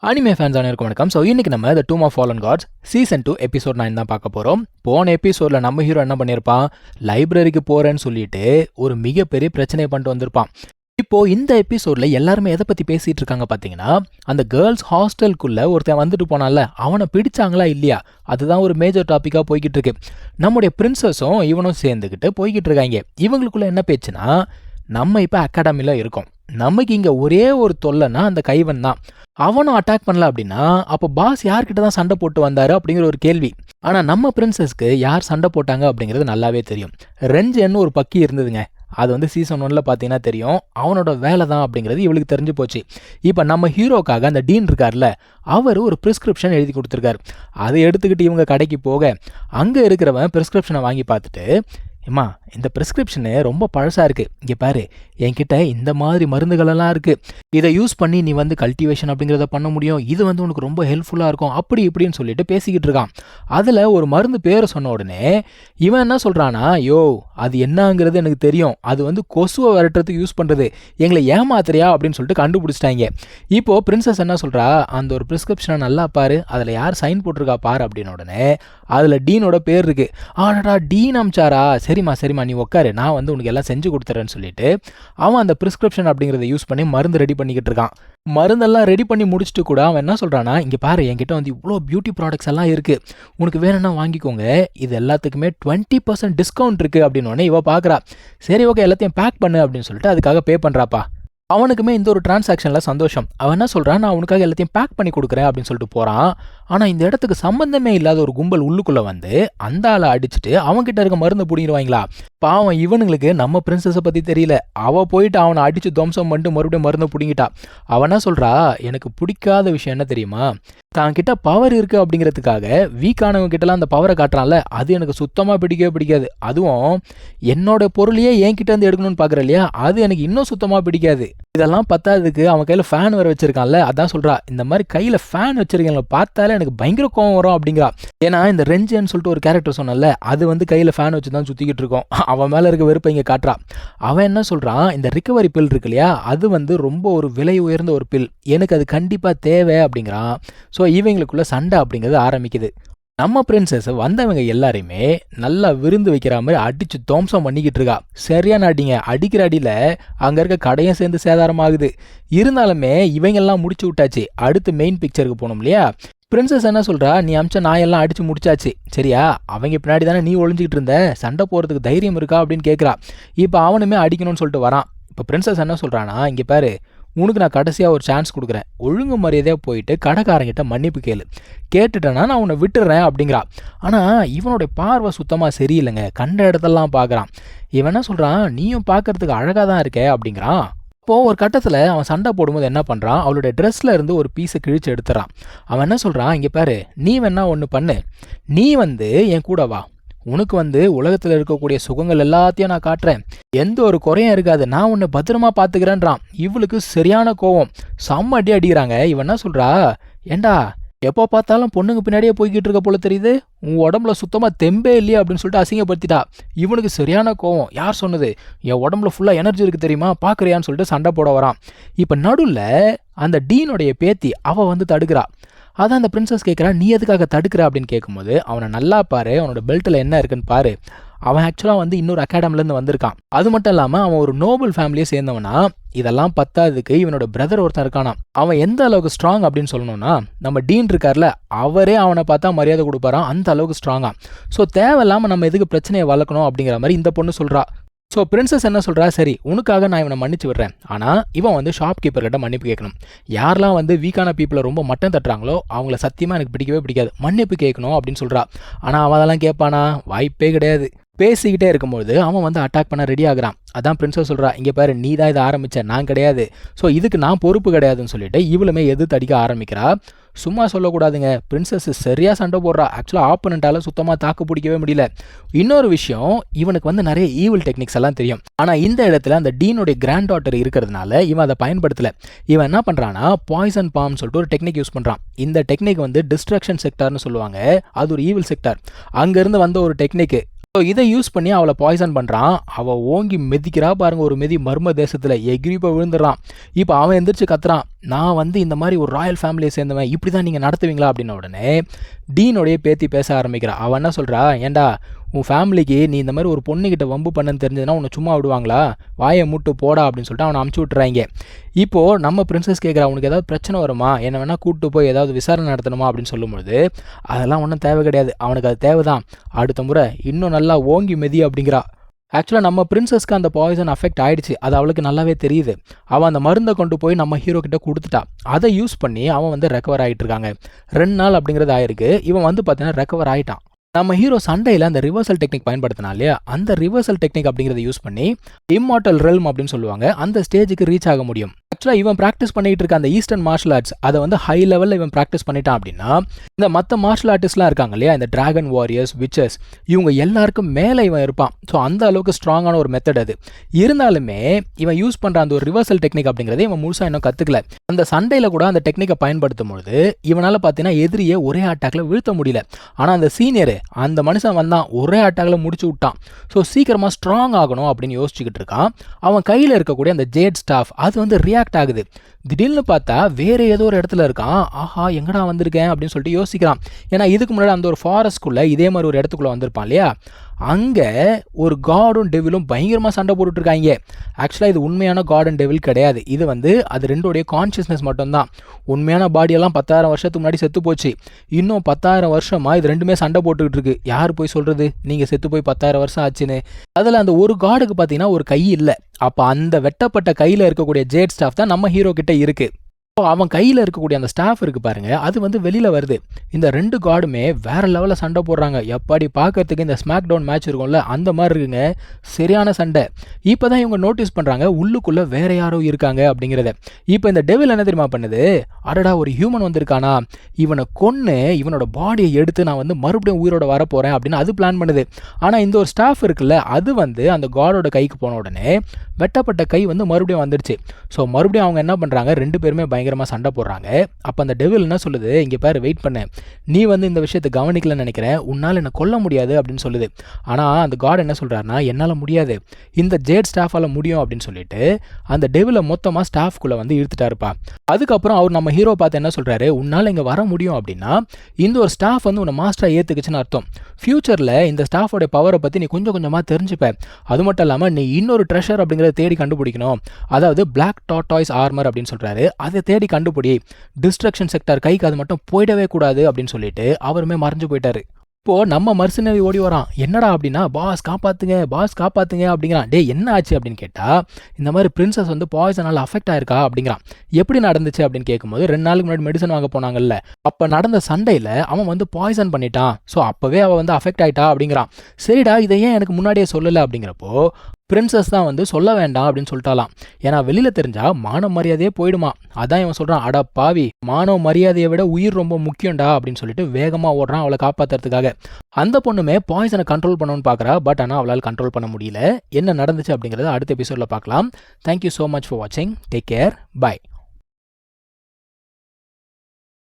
Anime fans அனைவருக்கும் வணக்கம். So இன்னைக்கு நம்ம the Doom of Fallen Gods season 2 episode 9 தான் பார்க்க போகிறோம். போன எபிசோடில் நம்ம ஹீரோ என்ன பண்ணியிருப்பான், லைப்ரரிக்கு போகிறேன்னு சொல்லிட்டு ஒரு மிகப்பெரிய பிரச்சனையை பண்ணிட்டு வந்திருப்பான். இப்போது இந்த எபிசோடில் எல்லாருமே எதை பற்றி பேசிகிட்டு இருக்காங்க பார்த்தீங்கன்னா, அந்த கேர்ள்ஸ் ஹாஸ்டலுக்குள்ளே ஒருத்தன் வந்துட்டு போனால அவனை பிடிச்சாங்களா இல்லையா, அதுதான் ஒரு மேஜர் டாப்பிக்காக போய்கிட்டு இருக்கு. நம்முடைய பிரின்சஸும் இவனும் சேர்ந்துக்கிட்டு போய்கிட்டு இருக்காங்க. இவங்களுக்குள்ள என்ன பேச்சுன்னா, நம்ம இப்போ அகாடமியில் இருக்கோம், நமக்கு இங்கே ஒரே ஒரு தொல்லைன்னா அந்த கைவன் தான். அவனும் அட்டாக் பண்ணல அப்படின்னா அப்போ பாஸ் யார்கிட்ட தான் சண்டை போட்டு வந்தாரு அப்படிங்கிற ஒரு கேள்வி. ஆனால் நம்ம பிரின்சஸ்க்கு யார் சண்டை போட்டாங்க அப்படிங்கிறது நல்லாவே தெரியும். ரெஞ்சன்னு ஒரு பக்கி இருந்ததுங்க, அது வந்து சீசன் 1 பார்த்தீங்கன்னா தெரியும். அவனோட வேலை தான் அப்படிங்கிறது இவளுக்கு தெரிஞ்சு போச்சு. இப்போ நம்ம ஹீரோக்காக அந்த டீன் இருக்கார்ல, அவர் ஒரு ப்ரிஸ்கிரிப்ஷன் எழுதி கொடுத்துருக்காரு. அதை எடுத்துக்கிட்டு இவங்க கடைக்கு போக அங்கே இருக்கிறவன் ப்ரிஸ்கிரிப்ஷனை வாங்கி பார்த்துட்டு, ஏம்மா இந்த ப்ரிஸ்கிரிப்ஷனு ரொம்ப பழசாக இருக்குது, இங்கே பாரு என்கிட்ட இந்த மாதிரி மருந்துகளெல்லாம் இருக்குது, இதை யூஸ் பண்ணி நீ வந்து கல்டிவேஷன் அப்படிங்கிறத பண்ண முடியும், இது வந்து உனக்கு ரொம்ப ஹெல்ப்ஃபுல்லாக இருக்கும் அப்படி இப்படின்னு சொல்லிட்டு பேசிக்கிட்டு இருக்கான். அதில் ஒரு மருந்து பேரை சொன்ன உடனே இவன் என்ன சொல்கிறானா, யோ அது என்னங்கிறது எனக்கு தெரியும், அது வந்து கொசுவை விரட்டுறதுக்கு யூஸ் பண்ணுறது, எங்களை ஏமாத்துறியா அப்படின்னு சொல்லிட்டு கண்டுபிடிச்சிட்டாங்க. இப்போது பிரின்சஸ் என்ன சொல்கிறா, அந்த ஒரு ப்ரிஸ்கிரிப்ஷனை நல்லா பாரு, அதில் யார் சைன் போட்டிருக்கா பாரு அப்படின்னு உடனே அதில் டீனோட பேர் இருக்குது. ஆடாடா டீன் அமிச்சாரா, சரிம்மா நீ உட்காரு, நான் வந்து உனக்கு எல்லாம் செஞ்சு கொடுத்துறேன்னு சொல்லிட்டு அவன் அந்த ப்ரிஸ்கிரிப்ஷன் அப்படிங்கிறத யூஸ் பண்ணி மருந்து ரெடி பண்ணிக்கிட்டு இருக்கான். மருந்தெல்லாம் ரெடி பண்ணி முடிச்சுட்டு கூட அவன் என்ன சொல்கிறான்னா, இங்கே பாரு என்கிட்ட வந்து இவ்வளோ பியூட்டி ப்ராடக்ட்ஸ் எல்லாம் இருக்குது, உனக்கு வேணும்னா வாங்கிக்கோங்க, இது எல்லாத்துக்குமே 20% டிஸ்கவுண்ட் இருக்குது அப்படின்னு உடனே இவ பார்க்குறா. சரி ஓகே எல்லாத்தையும் பேக் பண்ணு அப்படின்னு சொல்லிட்டு அதுக்காக பே பண்ணுறாப்பா. அவனுக்குமே இந்த ஒரு டிரான்சாக்ஷனில் சந்தோஷம். அவன் என்ன சொல்கிறான், நான் உனக்காக எல்லாத்தையும் பேக் பண்ணி கொடுக்குறேன் அப்படின்னு சொல்லிட்டு போகிறான். ஆனால் இந்த இடத்துக்கு சம்பந்தமே இல்லாத ஒரு கும்பல் உள்ளுக்குள்ளே வந்து அந்த ஆளை அடிச்சுட்டு அவன்கிட்ட இருக்க மருந்து பிடிங்கிடுவாங்களா. பாவம் இவனுங்களுக்கு நம்ம பிரின்சஸை பற்றி தெரியல, அவள் போயிட்டு அவனை அடித்து துவம்சம் பண்ணிட்டு மறுபடியும் மருந்தை பிடிங்கிட்டா. அவன் என்ன சொல்கிறா, எனக்கு பிடிக்காத விஷயம் என்ன தெரியுமா, தான் கிட்ட பவர் இருக்குது அப்படிங்கிறதுக்காக வீக்கானவங்க கிட்டலாம் அந்த பவரை காட்டுறான்ல, அது எனக்கு சுத்தமாக பிடிக்கவே பிடிக்காது. அதுவும் என்னோட பொருளையே என்கிட்ட இருந்து எடுக்கணும்னு பார்க்குற இல்லையா, அது எனக்கு இன்னும் சுத்தமாக பிடிக்காது. இதெல்லாம் பத்தாததுக்கு அவன் கையில் ஃபேன் வேறு வச்சிருக்கான்ல, அதான் சொல்கிறா, இந்த மாதிரி கையில் ஃபேன் வச்சிருக்கீங்கள பார்த்தாலே எனக்கு பயங்கர கோவம் வரும் அப்படிங்கிறா. ஏன்னா இந்த ரெஞ்சன்னு சொல்லிட்டு ஒரு கேரக்டர் சொன்னால, அது வந்து கையில் ஃபேன் வச்சு தான் சுற்றிக்கிட்டு இருக்கோம். அவன் மேலே இருக்க வெறுப்பை இங்கே காட்டுறா. அவன் என்ன சொல்கிறான், இந்த ரிகவரி பில் இருக்கு இல்லையா, அது வந்து ரொம்ப ஒரு விலை உயர்ந்த ஒரு பில், எனக்கு அது கண்டிப்பாக தேவை அப்படிங்கிறான். ஸோ இவங்களுக்குள்ள சண்டை அப்படிங்கிறது ஆரம்பிக்குது. நம்ம பிரின்சஸ் வந்தவங்க எல்லாரையுமே நல்லா விருந்து வைக்கிற மாதிரி அடிச்சு துவம்சம் பண்ணிக்கிட்டு இருக்கா. சரியான அடிங்க, அடிக்கிற அடியில் அங்கே இருக்க கடையும் சேர்ந்து சேதாரமாகுது. இருந்தாலுமே இவங்கெல்லாம் முடிச்சு விட்டாச்சு, அடுத்து மெயின் பிக்சருக்கு போகணும் இல்லையா. பிரின்சஸ் என்ன சொல்கிறா, நீ அமிச்ச நாயெல்லாம் அடித்து முடிச்சாச்சு சரியா, அவங்க பின்னாடி தானே நீ ஒளிஞ்சிக்கிட்டு இருந்த, சண்டை போகிறதுக்கு தைரியம் இருக்கா அப்படின்னு கேட்குறா. இப்போ அவனுமே அடிக்கணும்னு சொல்லிட்டு வரான். இப்போ பிரின்சஸ் என்ன சொல்கிறானா, இங்கே பாரு உனக்கு நான் கடைசியாக ஒரு சான்ஸ் கொடுக்குறேன், ஒழுங்கு மரியாதையாக போயிட்டு கடைக்காரங்கிட்ட மன்னிப்பு கேட்டுட்டேன்னா நான் உன்னை விட்டுறேன் அப்படிங்கிறா. ஆனால் இவனுடைய பார்வை சுத்தமாக சரியில்லைங்க, கண்ட இடத்தெல்லாம் பார்க்குறான். இவன் என்ன சொல்கிறான், நீயும் பார்க்கறதுக்கு அழகாக தான் இருக்க அப்படிங்கிறான். இப்போது ஒரு கட்டத்தில் அவன் சண்டை போடும்போது என்ன பண்ணுறான், அவளுடைய ட்ரெஸ்ஸில் இருந்து ஒரு பீஸை கிழிச்சு எடுத்துறான். அவன் என்ன சொல்கிறான், இங்கே பாரு நீ வேணா ஒன்று பண்ணு, நீ வந்து என் கூட வா, உனக்கு வந்து உலகத்தில் இருக்கக்கூடிய சுகங்கள் எல்லாத்தையும் நான் காட்டுறேன், எந்த ஒரு குறையும் இருக்காது, நான் உன்னை பத்திரமா பார்த்துக்கிறேன்றான். இவளுக்கு சரியான கோவம், செம்ம அடி அடிக்கிறாங்க. இவன் என்ன சொல்கிறா, ஏண்டா எப்போ பார்த்தாலும் பொண்ணுங்க பின்னாடியே போய்கிட்டு இருக்க போல தெரியுது, உன் உடம்புல சுத்தமாக தெம்பே இல்லையா அப்படின்னு சொல்லிட்டு அசிங்கப்படுத்திட்டா. இவனுக்கு சரியான கோவம், யார் சொன்னது, என் உடம்புல ஃபுல்லாக எனர்ஜி இருக்குது தெரியுமா, பார்க்குறியான்னு சொல்லிட்டு சண்டை போட வரான். இப்போ நடுவில் அந்த டீனுடைய பேத்தி அவள் வந்து தடுக்கிறா. அதான் அந்த பிரின்சஸ் கேட்குறா, நீ எதுக்காக தடுக்கிற அப்படின்னு கேட்கும்போது, அவனை நல்லா பாரு, அவனோட பெல்ட்டில் என்ன இருக்குன்னு பாரு, அவன் ஆக்சுவலாக வந்து இன்னொரு அகாடமிலேருந்து வந்திருக்கான். அது மட்டும் இல்லாமல் அவன் ஒரு நோபல் ஃபேமிலியை சேர்ந்தவனா. இதெல்லாம் பத்தாததுக்கு இவனோட பிரதர் ஒருத்தன் இருக்கானா, அவன் எந்த அளவுக்கு ஸ்ட்ராங் அப்படின்னு சொல்லணும்னா, நம்ம டீன் இருக்கார்ல அவரே அவனை பார்த்தா மரியாதை கொடுப்பாரான், அந்த அளவுக்கு ஸ்ட்ராங்கா. ஸோ தேவையில்லாமல் நம்ம எதுக்கு பிரச்சனையை வளர்க்கணும் அப்படிங்கிற மாதிரி இந்த பொண்ணு சொல்கிறா. ஸோ பிரின்சஸ் என்ன சொல்கிறா, சரி உனக்காக நான் இவனை மன்னிச்சு விடுறேன், ஆனால் இவன் வந்து ஷாப் கீப்பர்கிட்ட மன்னிப்பு கேட்கணும். யாரெல்லாம் வந்து வீக்கான பீப்புளை ரொம்ப மட்டம் தட்டுறாங்களோ அவங்கள சத்தியமாக எனக்கு பிடிக்கவே பிடிக்காது, மன்னிப்பு கேட்கணும் அப்படின்னு சொல்கிறா. ஆனால் அவன் அதெல்லாம் கேட்பானா, வாய்ப்பே கிடையாது. பேசிக்கிட்டே இருக்கும்போது அவன் வந்து அட்டாக் பண்ண ரெடி ஆகுறான். அதான் பிரின்சஸ் சொல்கிறா, இங்கே பாரு நீ தான் இதை ஆரம்பித்த, நான் கிடையாது, ஸோ இதுக்கு நான் பொறுப்பு கிடையாதுன்னு சொல்லிட்டு இவளுமே எதிர்த்து அடிக்க ஆரம்பிக்கிறா. சும்மா சொல்லக்கூடாதுங்க, பிரின்சஸ் சரியாக சண்டை போடுறா. ஆக்சுவலாக ஆப்பனண்ட்டால் சுத்தமாக தாக்கு பிடிக்கவே முடியல. இன்னொரு விஷயம், இவனுக்கு வந்து நிறைய ஈவில் டெக்னிக்ஸ் எல்லாம் தெரியும். ஆனால் இந்த இடத்துல அந்த டீனுடைய கிராண்ட் டாட்டர் இருக்கிறதுனால இவன் அதை பயன்படுத்தலை. இவன் என்ன பண்ணுறான்னா, பாய்சன் பாம்னு சொல்லிட்டு ஒரு டெக்னிக் யூஸ் பண்ணுறான். இந்த டெக்னிக் வந்து டிஸ்ட்ரக்ஷன் செக்டார்னு சொல்லுவாங்க, அது ஒரு ஈவில் செக்டார். அங்கேருந்து வந்த ஒரு டெக்னிக்கு. ஸோ இதை யூஸ் பண்ணி அவளை பாய்சன் பண்ணுறான். அவள் ஓங்கி மிதிக்கிறா பாருங்க, ஒரு மிதி மர்ம தேசத்தில் எகிரி போய் விழுந்துடுறான். இப்போ அவன் எந்திரிச்சு கத்துறான், நான் வந்து இந்த மாதிரி ஒரு ராயல் ஃபேமிலியை சேர்ந்தவன், இப்படி தான் நீங்கள் நடத்துவீங்களா அப்படின்ன உடனே டீனோடைய பேத்தி பேச ஆரம்பிக்கிறா. அவன் என்ன சொல்கிறா, ஏண்டா உன் ஃபேமிலிக்கு நீ இந்த மாதிரி ஒரு பொண்ணுக்கிட்ட வம்பு பண்ணுன்னு தெரிஞ்சதுன்னா உன்னை சும்மா விடுவாங்களா, வாயை மூட்டு போடா அப்படின்னு சொல்லிட்டு அவனை அமுச்சு விட்டுறாங்க. இப்போது நம்ம பிரின்சஸ் கேட்குறா, உனக்கு ஏதாவது பிரச்சனை வருமா, என்ன வேணால் கூப்பிட்டு போய் ஏதாவது விசாரணை நடத்தணுமா அப்படின்னு சொல்லும்பொழுது அதெல்லாம் ஒன்றும் தேவை கிடையாது, அவனுக்கு அது தேவை தான், அடுத்த முறை இன்னும் நல்லா ஓங்கி மெதி அப்படிங்கிறா. ஆக்சுவலாக நம்ம பிரின்சஸ்க்கு அந்த பாய்சன் அஃபெக்ட் ஆகிடுச்சு, அது அவளுக்கு நல்லாவே தெரியுது. அவன் அந்த மருந்தை கொண்டு போய் நம்ம ஹீரோ கிட்ட கொடுத்துட்டா. அதை யூஸ் பண்ணி அவன் வந்து ரெக்கவர் ஆகிட்டு இருக்காங்க. 2 நாள் அப்படிங்கிறது ஆயிருக்கு. இவன் வந்து பார்த்தீங்கன்னா ரெக்கவர் ஆகிட்டான். நம்ம ஹீரோ சண்டையில் அந்த ரிவர்சல் டெக்னிக் பயன்படுத்தினா இல்லையா, அந்த ரிவர்சல் டெக்னிக் அப்படிங்கிறத யூஸ் பண்ணி இம்மார்டல் ரெல்ம் அப்படின்னு சொல்லுவாங்க, அந்த ஸ்டேஜுக்கு ரீச் ஆக முடியும். ஆக்சுவலாக இவன் ப்ராக்டிஸ் பண்ணிட்டு இருக்க அந்த ஈஸ்டர்ன் மார்ஷல் ஆர்ட்ஸ் அதை வந்து ஹை லெவலில் இவன் ப்ராக்டிஸ் பண்ணிட்டான் அப்படின்னா, இந்த மற்ற மார்ஷல் ஆர்டிஸ்ட்லாம் இருக்காங்க இல்லையா, இந்த டிராகன் வாரியர்ஸ், விச்சஸ், இவங்க எல்லாருக்கும் மேலே இவன் இருப்பான். ஸோ அந்த அளவுக்கு ஸ்ட்ராங்கான ஒரு மெத்தட் அது. இருந்தாலுமே இவன் யூஸ் பண்ணுற அந்த ஒரு ரிவர்சல் டெக்னிக் அப்படிங்கிறத இவன் முழுசாக இன்னும் கற்றுக்கல. அந்த சண்டையில் கூட அந்த டெக்னிக்கை பயன்படுத்தும் பொழுது இவனால் பார்த்தீங்கன்னா எதிரியை ஒரே அட்டாக்ல வீழ்த்த முடியல. ஆனால் அந்த சீனியரு, அந்த மனுஷன் வந்தான், ஒரே அட்டாக்ல முடிச்சு விட்டான். ஸோ சீக்கிரமாக ஸ்ட்ராங் ஆகணும் அப்படின்னு யோசிச்சுக்கிட்டு இருக்கான். அவன் கையில் இருக்கக்கூடிய அந்த ஜேட் ஸ்டாஃப் அது வந்து ரியாக்ட் ஆகுது. திடீர்னு பார்த்தா வேற ஏதோ ஒரு இடத்துல இருக்கான். ஆஹா, எங்கடா வந்திருக்கேன் அப்படின்னு சொல்லிட்டு யோசிக்கிறான். ஏன்னா இதுக்கு முன்னாடி அந்த ஒரு ஃபாரஸ்ட்குள்ளே இதே மாதிரி ஒரு இடத்துக்குள்ளே வந்திருப்பான் இல்லையா, அங்கே ஒரு காடும் டெவிலும் பயங்கரமாக சண்டை போட்டுட்ருக்காங்க. ஆக்சுவலாக இது உண்மையான காட் அண்ட் டெவில் கிடையாது, இது வந்து அது ரெண்டோடைய கான்ஷியஸ்னஸ் மட்டும்தான். உண்மையான பாடியெல்லாம் 10,000 வருஷத்துக்கு முன்னாடி செத்து போச்சு. இன்னும் 10,000 வருஷமாக இது ரெண்டுமே சண்டை போட்டுக்கிட்டு இருக்கு. யார் போய் சொல்கிறது நீங்கள் செத்து போய் 10,000 வருஷம் ஆச்சுன்னு. அதில் அந்த ஒரு காடுக்கு பார்த்தீங்கன்னா ஒரு கை இல்லை. அப்போ அந்த வெட்டப்பட்ட கையில் இருக்கக்கூடிய ஜேட் ஸ்டாஃப் தான் நம்ம ஹீரோ கிட்ட இருக்குது. அவன் கையில் இருக்கக்கூடிய அந்த ஸ்டாஃப் இருக்கு பாருங்க, அது வந்து வெளியில் வருது. இந்த 2 காடுமே வேற லெவலில் சண்டை போடுறாங்க. எப்படி பார்க்கறதுக்கு இந்த ஸ்மாக் டவுன் மேட்ச் இருக்கும்ல அந்த மாதிரி இருக்குங்க, சரியான சண்டை. இப்போ தான் இவங்க நோட்டீஸ் பண்ணுறாங்க உள்ளுக்குள்ளே வேற யாரோ இருக்காங்க அப்படிங்கிறத. இப்போ இந்த டெவில் என்ன தெரியுமா பண்ணுது, அடடா ஒரு ஹியூமன் வந்திருக்கானா, இவனை கொன்று இவனோட பாடியை எடுத்து நான் வந்து மறுபடியும் உயிரோட வரப்போகிறேன் அப்படின்னு அது பிளான் பண்ணுது. ஆனால் இந்த ஒரு ஸ்டாஃப் இருக்குல்ல, அது வந்து அந்த காடோட கைக்கு போன உடனே வெட்டப்பட்ட கை வந்து மறுபடியும் வந்துடுச்சு. ஸோ மறுபடியும் அவங்க என்ன பண்ணுறாங்க, 2 பேருமே பயங்கரமாக சண்டை போடுறாங்க. அப்போ அந்த டெவில் என்ன சொல்லுது, இங்கே பாரு வெயிட் பண்ணு, நீ வந்து இந்த விஷயத்தை கவனிக்கலன்னு நினைக்கிறேன், உன்னால் என்னை கொல்ல முடியாது அப்படின்னு சொல்லுது. ஆனால் அந்த காட் என்ன சொல்கிறாருன்னா, என்னால் முடியாது, இந்த ஜேட் ஸ்டாஃபால் முடியும் அப்படின்னு சொல்லிட்டு அந்த டெவிலை மொத்தமாக ஸ்டாஃப்குள்ளே வந்து இழுத்துட்டாருப்பா. அதுக்கப்புறம் அவர் நம்ம ஹீரோ பார்த்து என்ன சொல்கிறாரு, உன்னால் இங்கே வர முடியும் அப்படின்னா இந்த ஒரு ஸ்டாஃப் வந்து உன்னை மாஸ்டராக ஏற்றுக்குச்சுன்னு அர்த்தம். ஃப்யூச்சரில் இந்த ஸ்டாஃபோடைய பவரை பற்றி நீ கொஞ்சம் கொஞ்சமாக தெரிஞ்சுப்ப. அது மட்டும் இல்லாமல் நீ இன்னொரு ட்ரெஷர் அப்படிங்கிறத தேடி கண்டுபிடிக்கணும், அதாவது பிளாக் டார்டாய்ஸ் ஆர்மர் அப்படின்னு சொல்கிறாரு, அதை தேடி கண்டுபிடி, டிஸ்ட்ரக்ஷன் செக்டார் கைக்கு அது மட்டும் போயிடவே கூடாது அப்படின்னு சொல்லிட்டு அவருமே மறைஞ்சு போயிட்டாரு. இப்போது நம்ம மர்சனரி ஓடி வரான். என்னடா அப்படின்னா, பாஸ் காப்பாற்றுங்க அப்படிங்கிறான். டே என்ன ஆச்சு அப்படின்னு கேட்டால், இந்த மாதிரி பிரின்சஸ் வந்து பாய்சனால் அஃபெக்ட் ஆயிருக்கா அப்படிங்கிறான். எப்படி நடந்துச்சு அப்படின்னு கேட்கும்போது 2 நாளுக்கு முன்னாடி மெடிசன் வாங்க போனாங்கல்ல, அப்போ நடந்த சண்டையில் அவன் வந்து பாய்சன் பண்ணிட்டான். ஸோ அப்போவே அவள் வந்து அஃபெக்ட் ஆகிட்டா அப்படிங்கிறான். சரிடா இதை ஏன் எனக்கு முன்னாடியே சொல்லலை அப்படிங்கிறப்போ பிரின்சஸ் தான் வந்து சொல்ல வேண்டாம் அப்படின்னு சொல்லிட்டாலாம். ஏன்னா வெளியில் தெரிஞ்சால் மான மரியாதையே போயிடுமா. அதான் இவன் சொல்கிறான், அடா பாவி, மானவ மரியாதையை விட உயிர் ரொம்ப முக்கியம்டா அப்படின்னு சொல்லிட்டு வேகமாக ஓடுறான் அவளை காப்பாற்றுறதுக்காக. அந்த பொண்ணுமே பாய்சனை கண்ட்ரோல் பண்ணணும்னு பார்க்குறா. பட் ஆனால் அவளால் கண்ட்ரோல் பண்ண முடியல. என்ன நடந்துச்சு அப்படிங்கிறத அடுத்த எபிசோடில் பார்க்கலாம். தேங்க்யூ ஸோ மச் ஃபார் வாட்சிங். Take care. பை.